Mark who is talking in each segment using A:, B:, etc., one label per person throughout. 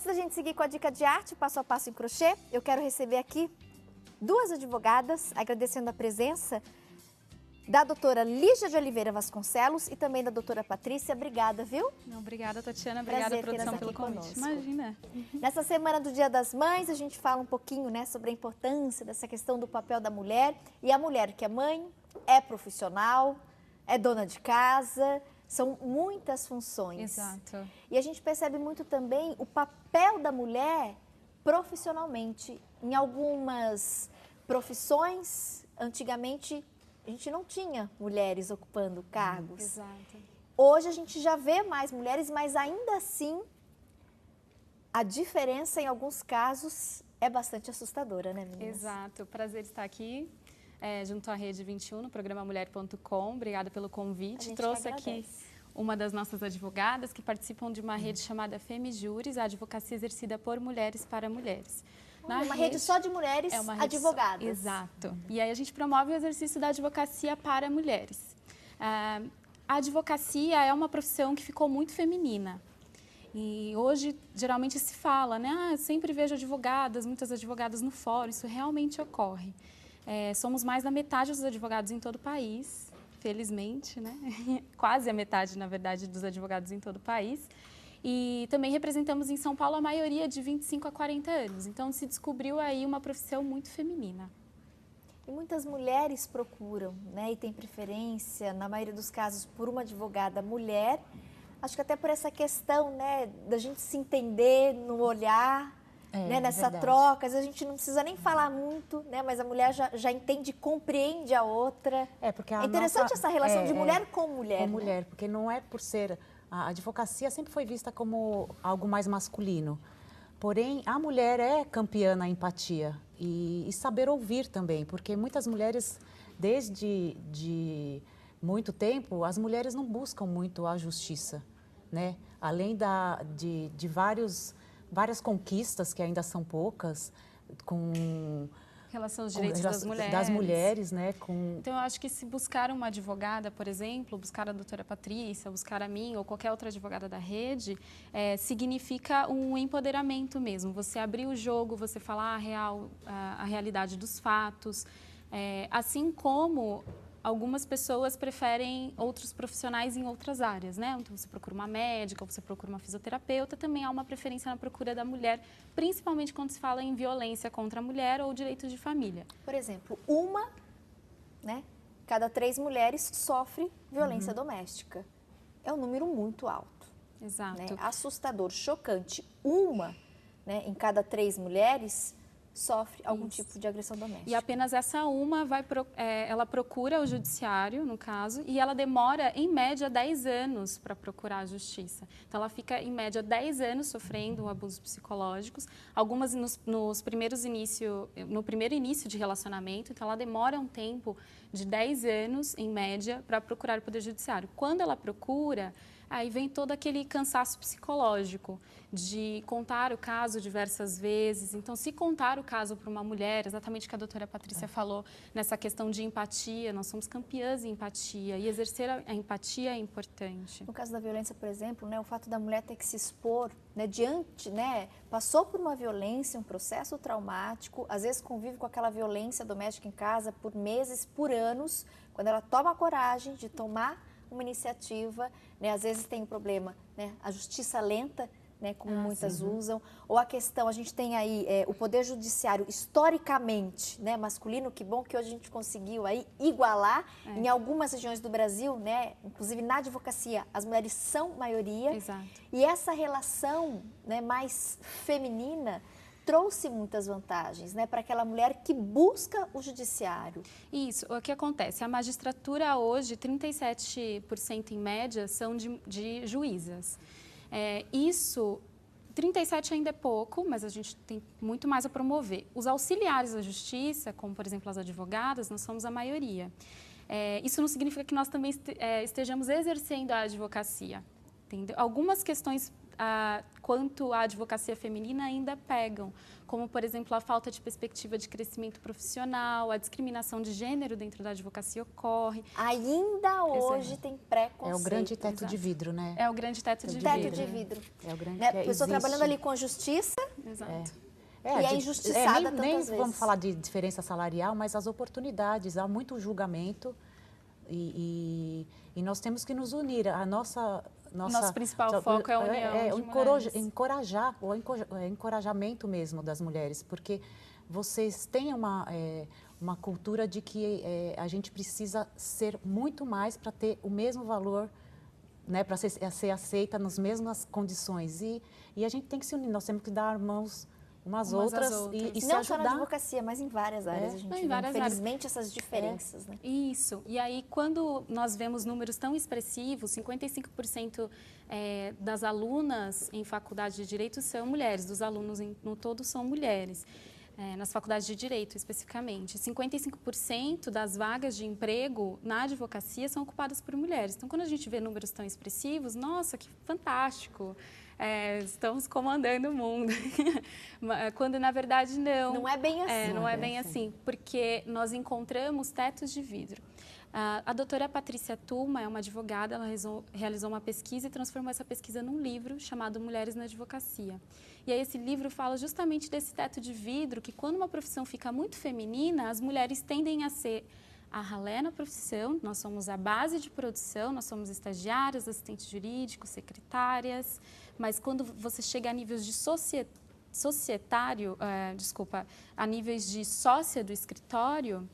A: Antes da gente seguir com a dica de arte, passo a passo em crochê, eu quero receber aqui duas advogadas, agradecendo a presença da doutora Lígia de Oliveira Vasconcelos e também da doutora Patrícia. Obrigada, viu?
B: Não, obrigada, Tatiana. Obrigada, produção, pelo convite. Imagina.
A: Nessa semana do Dia das Mães, a gente fala um pouquinho, né, sobre a importância dessa questão do papel da mulher. E a mulher que é mãe, é profissional, é dona de casa, são muitas funções.
B: Exato.
A: E a gente percebe muito também o papel da mulher profissionalmente. Em algumas profissões, antigamente, a gente não tinha mulheres ocupando cargos.
B: Exato.
A: Hoje a gente já vê mais mulheres, mas ainda assim a diferença em alguns casos é bastante assustadora, né, meninas?
B: Exato. Prazer estar aqui junto à Rede 21, no programa Mulher.com. Obrigada pelo convite. Trouxe aqui uma das nossas advogadas que participam de uma rede chamada FemiJuris, a advocacia exercida por mulheres para mulheres.
A: Uma rede só de mulheres advogadas.
B: Exato. E aí a gente promove o exercício da advocacia para mulheres. A advocacia é uma profissão que ficou muito feminina. E hoje, geralmente se fala, né? Eu sempre vejo advogadas, muitas advogadas no fórum, isso realmente ocorre. Somos mais da metade dos advogados em todo o país, felizmente, né? Quase a metade, na verdade, dos advogados em todo o país. E também representamos em São Paulo a maioria de 25 a 40 anos. Então, se descobriu aí uma profissão muito feminina.
A: E muitas mulheres procuram, né? E tem preferência, na maioria dos casos, por uma advogada mulher. Acho que até por essa questão, né? Da gente se entender no olhar, né? Nessa troca. Às vezes a gente não precisa nem falar muito, né? Mas a mulher já entende, compreende a outra.
C: Porque
A: é interessante essa relação de mulher com mulher.
C: Com mulher, porque não é por ser... A advocacia sempre foi vista como algo mais masculino. Porém, a mulher é campeã na empatia e saber ouvir também, porque muitas mulheres, desde muito tempo, as mulheres não buscam muito a justiça, né? Além de várias conquistas, que ainda são poucas, com...
B: relação aos direitos das mulheres.
C: Das mulheres, né?
B: Então, eu acho que se buscar uma advogada, por exemplo, buscar a doutora Patrícia, buscar a mim ou qualquer outra advogada da rede, significa um empoderamento mesmo. Você abrir o jogo, você falar a realidade dos fatos, assim como algumas pessoas preferem outros profissionais em outras áreas, né? Então, você procura uma médica, ou você procura uma fisioterapeuta, também há uma preferência na procura da mulher, principalmente quando se fala em violência contra a mulher ou direitos de família.
A: Por exemplo, cada 3 mulheres sofre violência doméstica. É um número muito alto.
B: Exato.
A: Né? Assustador, chocante. Em cada 3 mulheres sofre algum tipo de agressão doméstica.
B: E apenas essa uma ela procura o judiciário, no caso, e ela demora, em média, 10 anos para procurar a justiça. Então, ela fica, em média, 10 anos sofrendo abusos psicológicos, algumas no primeiro início de relacionamento, então ela demora um tempo de 10 anos, em média, para procurar o Poder Judiciário. Quando ela procura, aí vem todo aquele cansaço psicológico de contar o caso diversas vezes. Então, se contar o caso para uma mulher, exatamente o que a doutora Patrícia falou, nessa questão de empatia, nós somos campeãs em empatia e exercer a empatia é importante.
A: No caso da violência, por exemplo, né, o fato da mulher ter que se expor, né, passou por uma violência, um processo traumático, às vezes convive com aquela violência doméstica em casa por meses, por anos, quando ela toma a coragem de tomar uma iniciativa, né, às vezes tem um problema, né, a justiça lenta, né, como muitas usam, ou a questão, a gente tem aí o Poder Judiciário historicamente, né, masculino, que bom que hoje a gente conseguiu aí igualar em algumas regiões do Brasil, né, inclusive na advocacia, as mulheres são maioria.
B: Exato.
A: E essa relação, né, mais feminina trouxe muitas vantagens, né, para aquela mulher que busca o judiciário.
B: Isso, o que acontece? A magistratura hoje, 37% em média, são de juízas. 37 ainda é pouco, mas a gente tem muito mais a promover. Os auxiliares da justiça, como por exemplo as advogadas, nós somos a maioria. Isso não significa que nós também estejamos exercendo a advocacia. Entendeu? Algumas questões quanto à advocacia feminina ainda pegam, como, por exemplo, a falta de perspectiva de crescimento profissional, a discriminação de gênero dentro da advocacia ocorre.
A: Ainda hoje tem preconceito.
C: É o grande teto de vidro, né?
B: É o grande teto de
A: Teto
B: vidro.
A: de vidro.
C: É o grande
A: Né?
C: que
A: A pessoa
C: existe.
A: trabalhando ali com justiça,
B: Exato.
A: E é injustiçada
C: nem
A: tantas vezes.
C: vamos falar de diferença salarial, mas as oportunidades, há muito julgamento e nós temos que nos unir.
B: Nosso principal foco é a união de mulheres.
C: Encorajar, o encorajamento mesmo das mulheres, porque vocês têm uma cultura de que a gente precisa ser muito mais para ter o mesmo valor, né, para ser aceita nas mesmas condições. E a gente tem que se unir, nós temos que dar mãos umas outras e se
A: não só na
C: ajudar.
A: advocacia, mas em várias áreas. A gente
B: Em
A: vê,
B: várias
A: infelizmente, essas diferenças. Né?
B: Isso. E aí, quando nós vemos números tão expressivos, 55% das alunas em faculdade de Direito são mulheres, dos alunos no todo são mulheres. Nas faculdades de Direito, especificamente. 55% das vagas de emprego na advocacia são ocupadas por mulheres. Então, quando a gente vê números tão expressivos, nossa, que fantástico! Estamos comandando o mundo. Quando, na verdade, não.
A: Não é bem assim.
B: Não é bem assim, porque nós encontramos tetos de vidro. A doutora Patrícia Tuma é uma advogada, ela realizou uma pesquisa e transformou essa pesquisa num livro chamado Mulheres na Advocacia. E aí esse livro fala justamente desse teto de vidro, que quando uma profissão fica muito feminina, as mulheres tendem a ser a ralé na profissão, nós somos a base de produção, nós somos estagiárias, assistentes jurídicos, secretárias, mas quando você chega a níveis de a níveis de sócia do escritório,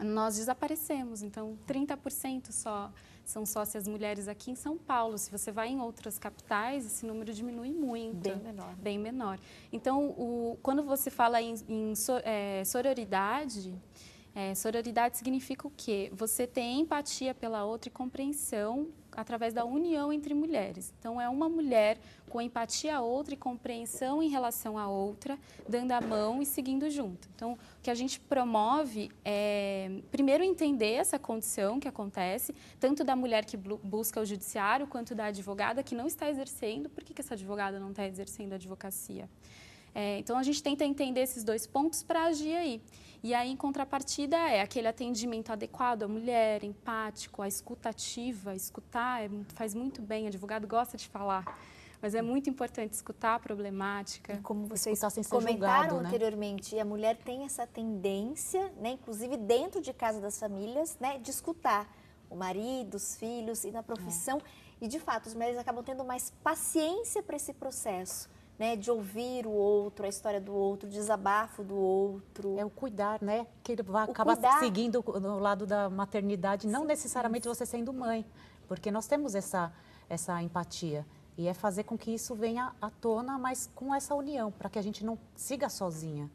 B: nós desaparecemos. Então, 30% só são sócias mulheres aqui em São Paulo. Se você vai em outras capitais, esse número diminui muito.
A: Bem menor.
B: Bem menor. Então, quando você fala em sororidade, sororidade significa o quê? Você tem empatia pela outra e compreensão através da união entre mulheres. Então, é uma mulher com empatia a outra e compreensão em relação à outra, dando a mão e seguindo junto. Então, o que a gente promove é, primeiro, entender essa condição que acontece, tanto da mulher que busca o judiciário, quanto da advogada que não está exercendo. Por que essa advogada não está exercendo a advocacia? Então, a gente tenta entender esses dois pontos para agir aí. E aí, em contrapartida, é aquele atendimento adequado à mulher, empático, a escuta ativa. Escutar faz muito bem, o advogado gosta de falar, mas é muito importante escutar a problemática.
A: E como vocês
C: sem ser
A: comentaram
C: julgado, né?
A: anteriormente, a mulher tem essa tendência, né, inclusive dentro de casa das famílias, né, de escutar o marido, os filhos e na profissão. E, de fato, as mulheres acabam tendo mais paciência para esse processo. Né, de ouvir o outro, a história do outro, o desabafo do outro.
C: É o cuidar, né? Que ele vai
A: O
C: acabar
A: cuidar.
C: seguindo no lado da maternidade, não necessariamente você sendo mãe, porque nós temos essa empatia. E é fazer com que isso venha à tona, mas com essa união, para que a gente não siga sozinha.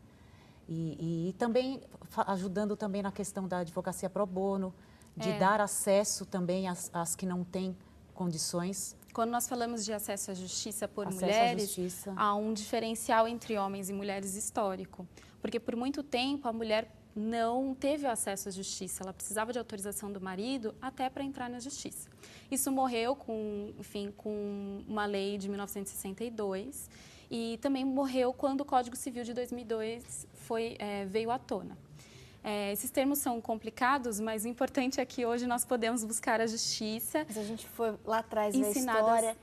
C: E também ajudando também na questão da advocacia pro bono, de dar acesso também às que não têm condições.
B: Quando nós falamos de acesso à justiça por
C: Acesso à
B: mulheres,
C: justiça.
B: há um diferencial entre homens e mulheres histórico. Porque por muito tempo a mulher não teve acesso à justiça, ela precisava de autorização do marido até para entrar na justiça. Isso morreu com uma lei de 1962 e também morreu quando o Código Civil de 2002 veio à tona. Esses termos são complicados, mas o importante é que hoje nós podemos buscar a justiça.
A: Mas a gente for lá atrás da
B: ensinadas...
A: história,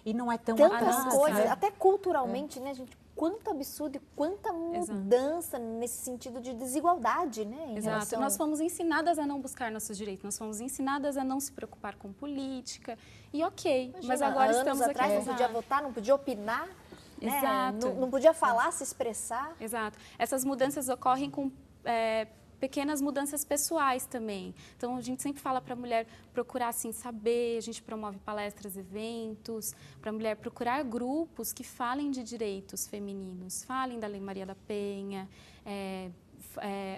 C: E não é tão
A: tantas
C: atrás,
A: coisas,
C: né?
A: até culturalmente, né, gente? Quanto absurdo e quanta mudança nesse sentido de desigualdade, né? Em
B: Exato.
A: relação...
B: Nós fomos ensinadas a não buscar nossos direitos, nós fomos ensinadas a não se preocupar com política. E ok,
A: Imagina,
B: mas agora
A: anos
B: estamos
A: atrás
B: aqui.
A: não podia votar, não podia opinar, né?
B: Exato.
A: Não podia falar, se expressar.
B: Exato. Essas mudanças ocorrem com pequenas mudanças pessoais também. Então, a gente sempre fala para a mulher procurar, assim, saber, a gente promove palestras, eventos, para a mulher procurar grupos que falem de direitos femininos, falem da Lei Maria da Penha,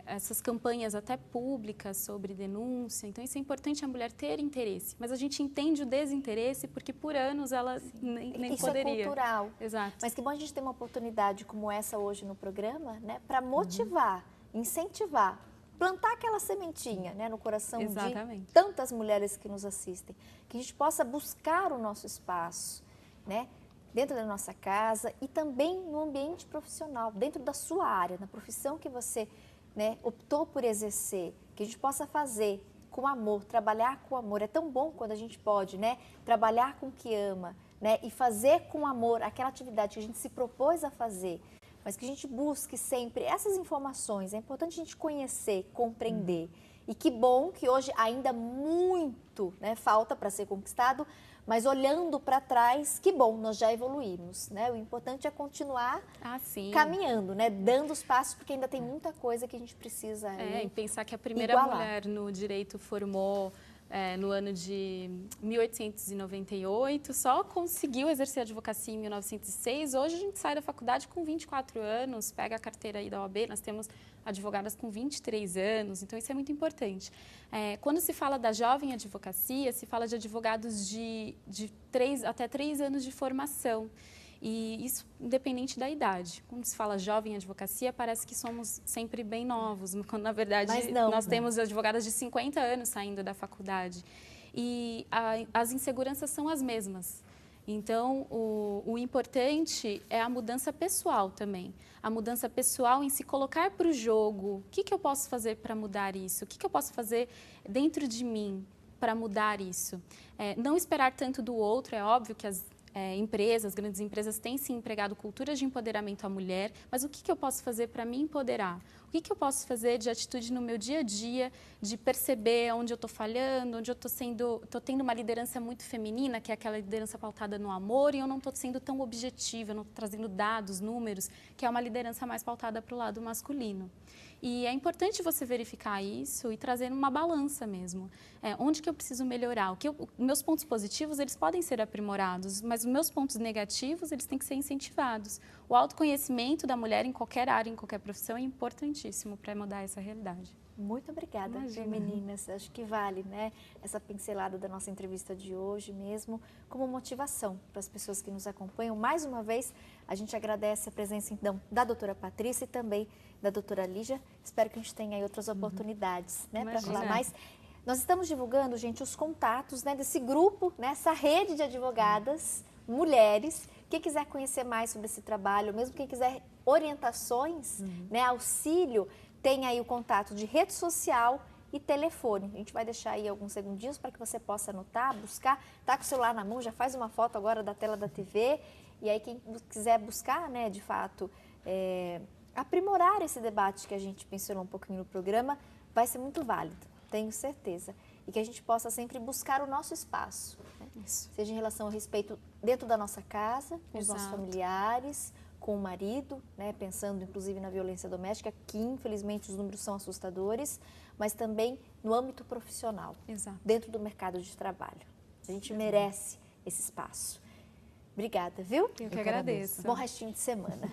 B: essas campanhas até públicas sobre denúncia. Então, isso é importante a mulher ter interesse. Mas a gente entende o desinteresse porque, por anos, ela nem
A: isso
B: poderia.
A: Isso é cultural.
B: Exato.
A: Mas que bom a gente ter uma oportunidade como essa hoje no programa, né, para motivar, incentivar, plantar aquela sementinha, né, no coração
B: Exatamente.
A: de tantas mulheres que nos assistem. Que a gente possa buscar o nosso espaço, né? dentro da nossa casa e também no ambiente profissional, dentro da sua área, na profissão que você, né, optou por exercer, que a gente possa fazer com amor, trabalhar com amor. É tão bom quando a gente pode, né, trabalhar com o que ama, né, e fazer com amor aquela atividade que a gente se propôs a fazer, mas que a gente busque sempre essas informações. É importante a gente conhecer, compreender. E que bom que hoje ainda muito, né, falta para ser conquistado, mas olhando para trás, que bom, nós já evoluímos, né? O importante é continuar caminhando, né? Dando os passos, porque ainda tem muita coisa que a gente precisa
B: e pensar que a primeira
A: igualar.
B: mulher no direito formou no ano de 1898, só conseguiu exercer a advocacia em 1906. Hoje a gente sai da faculdade com 24 anos, pega a carteira aí da OAB, nós temos advogadas com 23 anos, então isso é muito importante. Quando se fala da jovem advocacia, se fala de advogados de até 3 anos de formação. E isso independente da idade. Quando se fala jovem advocacia, parece que somos sempre bem novos, quando na verdade nós temos advogadas de 50 anos saindo da faculdade. E as inseguranças são as mesmas. Então, o importante é a mudança pessoal também. A mudança pessoal em se colocar para o jogo. O que eu posso fazer para mudar isso? O que eu posso fazer dentro de mim para mudar isso? Não esperar tanto do outro. É óbvio que as grandes empresas têm sim empregado culturas de empoderamento à mulher, mas o que eu posso fazer para me empoderar? O que eu posso fazer de atitude no meu dia a dia, de perceber onde eu estou falhando, onde eu estou tendo uma liderança muito feminina, que é aquela liderança pautada no amor, e eu não estou sendo tão objetiva, eu não estou trazendo dados, números, que é uma liderança mais pautada para o lado masculino. E é importante você verificar isso e trazer uma balança mesmo. Onde que eu preciso melhorar? Meus pontos positivos, eles podem ser aprimorados, mas os meus pontos negativos, eles têm que ser incentivados. O autoconhecimento da mulher em qualquer área, em qualquer profissão, é importantíssimo para mudar essa realidade.
A: Muito obrigada, meninas. Acho que vale, né, essa pincelada da nossa entrevista de hoje mesmo, como motivação para as pessoas que nos acompanham. Mais uma vez, a gente agradece a presença, então, da doutora Patrícia e também da doutora Lígia. Espero que a gente tenha aí outras oportunidades, né, para falar mais. Nós estamos divulgando, gente, os contatos, né, desse grupo, né, essa rede de advogadas, mulheres. Quem quiser conhecer mais sobre esse trabalho, mesmo quem quiser orientações, né, auxílio, tem aí o contato de rede social e telefone. A gente vai deixar aí alguns segundinhos para que você possa anotar, buscar. Tá com o celular na mão, já faz uma foto agora da tela da TV. E aí quem quiser buscar, né, de fato, aprimorar esse debate que a gente mencionou um pouquinho no programa, vai ser muito válido, tenho certeza. E que a gente possa sempre buscar o nosso espaço. Né? Seja em relação ao respeito dentro da nossa casa, com os nossos familiares, com o marido, né, pensando inclusive na violência doméstica, que infelizmente os números são assustadores, mas também no âmbito profissional, dentro do mercado de trabalho. A gente merece esse espaço. Obrigada, viu?
B: Eu que agradeço.
A: Bom restinho de semana.